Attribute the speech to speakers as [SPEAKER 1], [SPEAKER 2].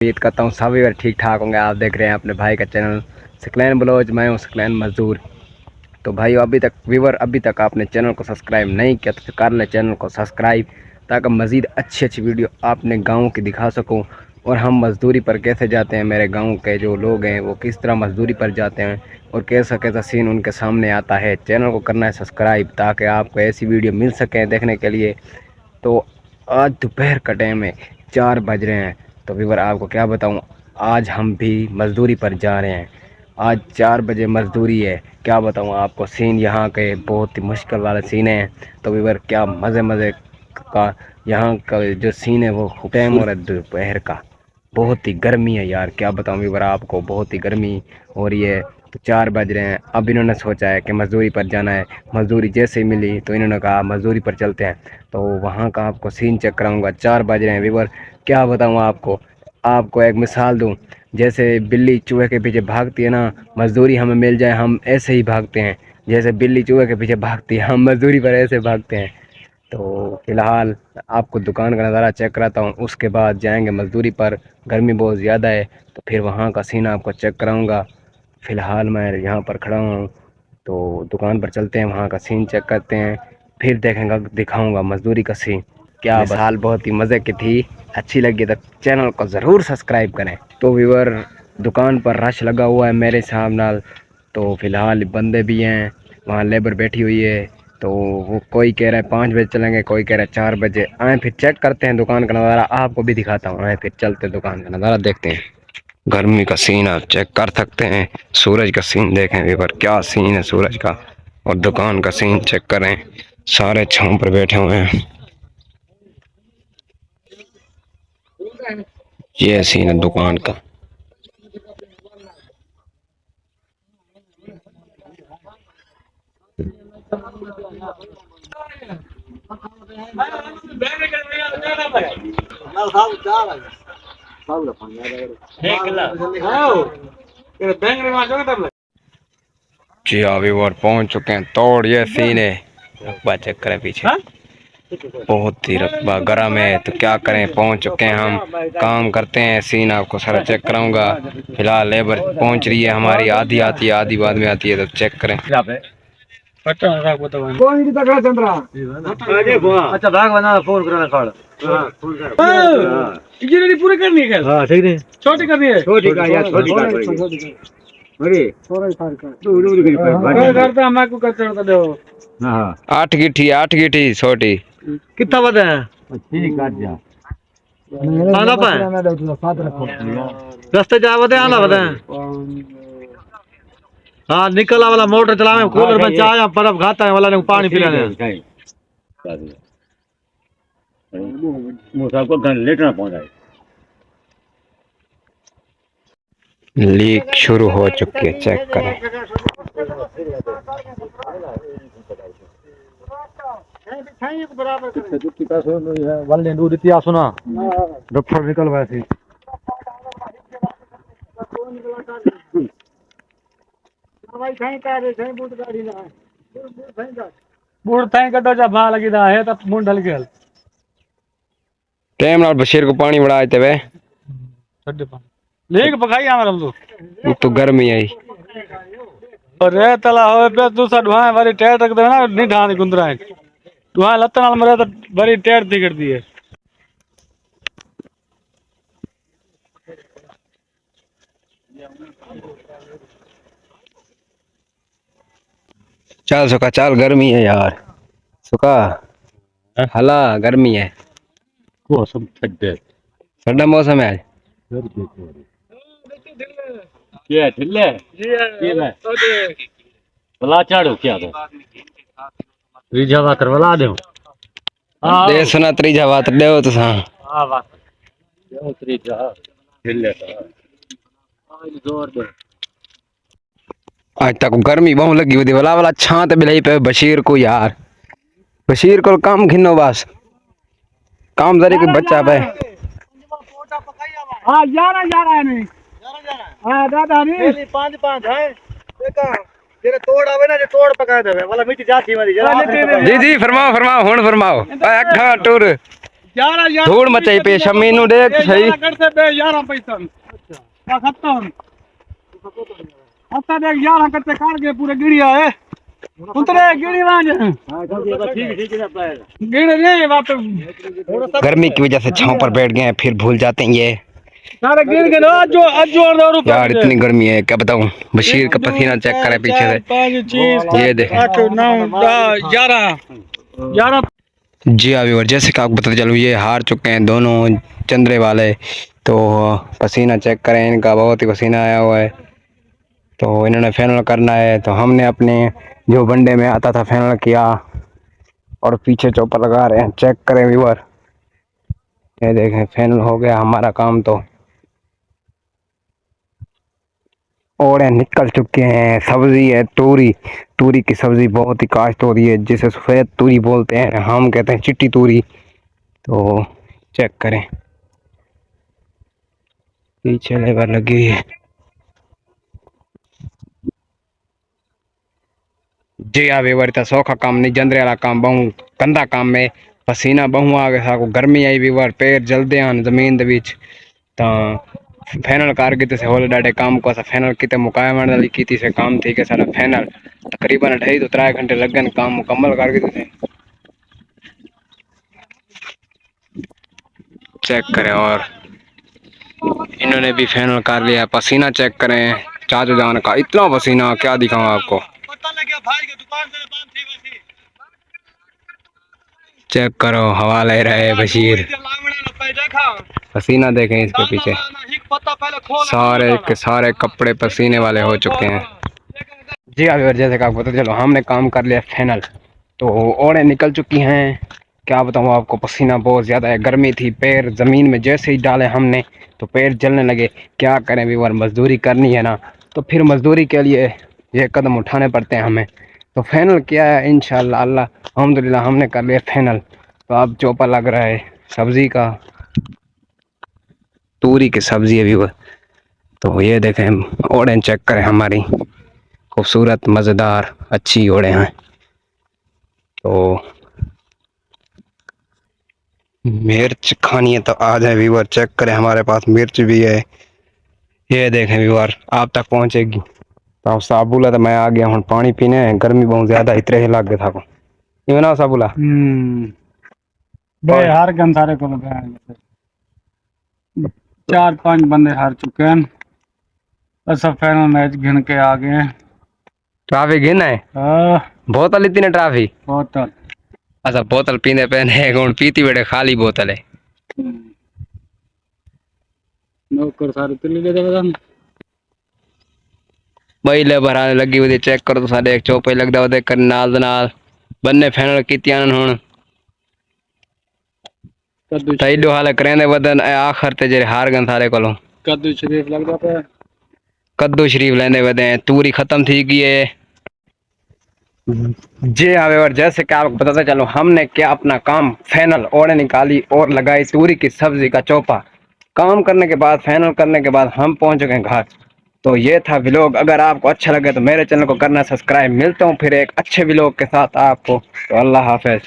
[SPEAKER 1] उम्मीद करता हूँ सभी बार ठीक ठाक होंगे। आप देख रहे हैं अपने भाई का चैनल सकलैन ब्लॉज। मैं हूँ सकलैन मजदूर। तो भाई अभी तक आपने चैनल को सब्सक्राइब नहीं किया तो कर लें चैनल को सब्सक्राइब, ताकि मज़ीद अच्छी अच्छी वीडियो आपने गाँव की दिखा सकूँ। और हम मज़दूरी पर कैसे जाते हैं, मेरे गाँव के जो लोग हैं वो किस तरह मज़दूरी पर जाते हैं और कैसा कैसा सीन उनके सामने आता है। चैनल को करना है सब्सक्राइब ताकि आपको ऐसी वीडियो मिल सकें देखने के लिए। तो आज दोपहर का टाइम है, 4 बज रहे हैं। तो व्यूअर आपको क्या बताऊं, आज हम भी मज़दूरी पर जा रहे हैं। आज 4 बजे मज़दूरी है। क्या बताऊं आपको, सीन यहाँ के बहुत ही मुश्किल वाले सीन हैं। तो व्यूअर क्या मज़े मज़े का यहाँ का जो सीन है वो टाइम हो रहा है दोपहर का। बहुत ही गर्मी है यार, क्या बताऊं व्यूअर आपको, बहुत ही गर्मी हो रही है। तो 4 बज रहे हैं। अब इन्होंने सोचा है कि मज़दूरी पर जाना है। मज़दूरी जैसे ही मिली तो इन्होंने कहा मज़दूरी पर चलते हैं। तो वहाँ का आपको सीन चेक कराऊंगा। 4 बज रहे हैं व्यूअर, क्या बताऊँ आपको। आपको एक मिसाल दूँ, जैसे बिल्ली चूहे के पीछे भागती है ना, मज़दूरी हमें मिल जाए हम ऐसे ही भागते हैं। जैसे बिल्ली चूहे के पीछे भागती है, हम मज़दूरी पर ऐसे भागते हैं। तो फिलहाल आपको दुकान का नज़ारा चेक कराता हूँ, उसके बाद जाएंगे मज़दूरी पर। गर्मी बहुत ज़्यादा है तो फिर वहाँ का सीन आपको चेक कराऊंगा। फ़िलहाल मैं यहाँ पर खड़ा हूँ, तो दुकान पर चलते हैं, वहाँ का सीन चेक करते हैं, फिर देखेंगे दिखाऊंगा मज़दूरी का सीन। क्या मिसाल बहुत ही मज़े की थी। अच्छी लगी तो चैनल को ज़रूर सब्सक्राइब करें। तो व्यूअर दुकान पर रश लगा हुआ है मेरे हिसाब नाल। तो फ़िलहाल बंदे भी हैं, वहाँ लेबर बैठी हुई है। तो वो कोई कह रहा है 5 बजे चलेंगे, कोई कह रहा है 4 बजे। आए फिर चेक करते हैं दुकान का नज़ारा, आपको भी दिखाता हूँ। आए फिर चलते दुकान का नज़ारा देखते हैं। गर्मी का सीन आप चेक कर सकते हैं। सूरज का सीन देखें व्यूअर, क्या सीन है सूरज का। और दुकान का सीन चेक करें, सारे छांव पर बैठे हुए हैं। ये सीन है दुकान का। जी हाँ व्यूअर पहुंच चुके हैं। तोड़ ये सीन है, रकबा चेक करें पीछे, बहुत ही रकबा गर्म है। तो क्या करें, पहुंच चुके हैं हम, काम करते हैं। सीन आपको सारा चेक कराऊंगा। फिलहाल लेबर पहुंच रही है हमारी, आधी आती है आधी बाद में आती है। तो चेक करें।
[SPEAKER 2] अच्छा भाग बना फोन करना काल। इंजीनियरिंग पूरी करनी है। हां ठीक है, छोटी करनी है। छोटी का यार, छोटी काट पड़ेगी। अरे थोड़ा ही फार कर दूर दूर की पर करता हम को कचरा तो दो। हां
[SPEAKER 1] 8 गिठी छोटी
[SPEAKER 2] कितना बता है? ठीक काट जा आना पा रास्ते जा बता आना बता। हाँ निकला वाला मोटर चलावे कूलर में चाय बर्फ खाता है वाला ने पानी पिलाने। मुझे सबको घर लेट ना पहुंचाए।
[SPEAKER 1] लीक शुरू हो चुकी है, चेक करें।
[SPEAKER 2] वाले दूध इतिया सुना डॉक्टर निकल वैसे बूढ़ थाई कटो जा भा लगी दा है तब मुंड ढल गया।
[SPEAKER 1] टाइम नाल बशीर को पानी बढ़ाए थे वे
[SPEAKER 2] छड्डे पानी लेक पकाई हमारा हम
[SPEAKER 1] तो गर्मी आई।
[SPEAKER 2] और रे तला होए पे दूसरा ढुआ वाली टायर रख दे ना नहीं ढानी गुंदरा है ढुआ लत नाल मरे तो बड़ी टायर दी कर दी है।
[SPEAKER 1] चल सुखा चल, गर्मी है यार सुखा। हला गर्मी है,
[SPEAKER 2] को सब छड्डे
[SPEAKER 1] ठंडा मौसम है।
[SPEAKER 2] क्या ढिल्ले ये ले बला चाड़ो क्या दो त्रीजा वातर बला दो। हां
[SPEAKER 1] दे सुना त्रीजा बात देओ तो हां
[SPEAKER 2] हां बात दो त्रीजा ढिल्ले तो हां जोर दे।
[SPEAKER 1] आज तक गर्मी बहुत लगी हुई थी। वाला वाला छांत बिलाई पे बशीर को यार, बशीर को काम खिनो बस काम जरे के बच्चा पे।
[SPEAKER 2] हां 11 11 है नहीं 11 हां दादा नहीं 5 5 है देखा तेरे तोड़ आवे ना जो तोड़ पका देवे वाला मिट्टी जाती मारी जरा।
[SPEAKER 1] जी जी फरमाओ फरमाओ हुन फरमाओ अखा टूर धूड़ मचाई पे शमी नु देख सही
[SPEAKER 2] करते बे 11 पैसा अच्छा खत्म आता देख 11 करते काट के पूरे गिड़िया है उतरे गिड़ी वांज हां ठीक है गिड़ नहीं वापस
[SPEAKER 1] गर्मी की वजह से छांव पर बैठ गए हैं, फिर भूल जाते हैं ये
[SPEAKER 2] सारे गिड़ के जो और
[SPEAKER 1] यार। इतनी गर्मी है क्या बताऊं। बशीर का पसीना चेक करे पीछे से, ये देखें
[SPEAKER 2] 8 9 10 11
[SPEAKER 1] जी हाँ व्यूअर, जैसे कि आपको बताते चलूँ ये हार चुके हैं दोनों चंद्रे वाले। तो पसीना चेक करें इनका, बहुत ही पसीना आया हुआ है। तो इन्होंने फाइनल करना है, तो हमने अपने जो वनडे में आता था फाइनल किया और पीछे चौपर लगा रहे हैं। चेक करें व्यूअर, ये देखें फाइनल हो गया हमारा काम। तो ओड़े निकल चुके हैं। सब्जी है तूरी, तूरी की सब्जी बहुत ही काश्त हो रही है, जिसे सफ़ेद तूरी बोलते हैं, हम कहते हैं चिट्टी तूरी। तो चेक करें पीछे लेबर लगी हुई है। जी हाँ व्यूअर, तो सौखा काम नहीं, जंदरे वाला काम बहु कंधा काम में पसीना बहु आ गया था। गर्मी आई व्यूअर, पैर जलते हैं जमीन दे विच। तो फाइनल कर के से होल डाडे काम को असा फाइनल किते मुकाया मन वाली कीती से काम थी के सारा फाइनल तकरीबन 2.5 तो 3 घंटे लग गए काम मुकम्मल कर के थे। चेक करें और इन्होंने भी फाइनल कर लिया। पसीना चेक करें चाचू जान का, इतना पसीना क्या दिखाऊं आपको।
[SPEAKER 2] पता लगे भाई के दुकान से बंद थी वैसी
[SPEAKER 1] चेक करो हवा ले रहे हैं बशीर, पसीना देखें इसके पीछे, सारे के सारे कपड़े पसीने वाले हो चुके हैं। जी हाँ जैसे कि आपको पता चलो हमने काम कर लिया फाइनल। तो ओड़े निकल चुकी हैं, क्या बताऊँ आपको, पसीना बहुत ज़्यादा है, गर्मी थी, पैर ज़मीन में जैसे ही डाले हमने तो पैर जलने लगे। क्या करें व्यूअर, मजदूरी करनी है ना, तो फिर मजदूरी के लिए ये कदम उठाने पड़ते हैं हमें। तो फाइनल किया है इंशाल्लाह अल्लाह अल्हम्दुलिल्लाह, हमने कर लिया फाइनल। तो अब चौपा लग रहा है सब्जी का, तूरी की सब्जी है व्यूअर। तो ये देखें ओड़े चेक करें हमारी, खूबसूरत मज़ेदार अच्छी ओड़े हैं। तो मिर्च खानी है तो आ जाए व्यूअर, चेक करें हमारे पास मिर्च भी है। ये देखें व्यूअर आप तक पहुंचेगी। तो आप साबुला तो मैं आ गया हूँ पानी पीने, गर्मी बहुत ज़्यादा इतने ही लग गए था को ये ना साबुला
[SPEAKER 2] बे हार गन सारे को लगा 4-5 बंदे हार चुके हैं। सब फाइनल मैच गिन के आ गए हैं।
[SPEAKER 1] ट्रॉफी गिन है बोतल इतनी ट्रॉफी
[SPEAKER 2] बोतल
[SPEAKER 1] अच्छा बोतल पीने पहने कौन पीती बेटे खाली बोतल है।
[SPEAKER 2] नौकर सारे तिल्ली ले जावे
[SPEAKER 1] बई ले भराने लगी हुई चेक करो तो सारे एक चौपे लगदा ओदे कर नाल नाल बन्ने फाइनल कीतियां हुन ताइडो हाल करेंदे वदन आखिर ते जे हार गन सारे कोलों
[SPEAKER 2] कद्दू शरीफ लगदा पे
[SPEAKER 1] कद्दू शरीफ लेंदे वदे तूरी खत्म थी गई है। जी हाँ व्यूअर, जैसे कि आपको बताता चलो हमने क्या अपना काम फाइनल ओड़े निकाली और लगाई तूरी की सब्जी का चौपा। काम करने के बाद फाइनल करने के बाद हम पहुंच गए घर। तो ये था व्लॉग, अगर आपको अच्छा लगे तो मेरे चैनल को करना सब्सक्राइब। मिलता हूँ फिर एक अच्छे व्लॉग के साथ आपको। तो अल्लाह हाफिज।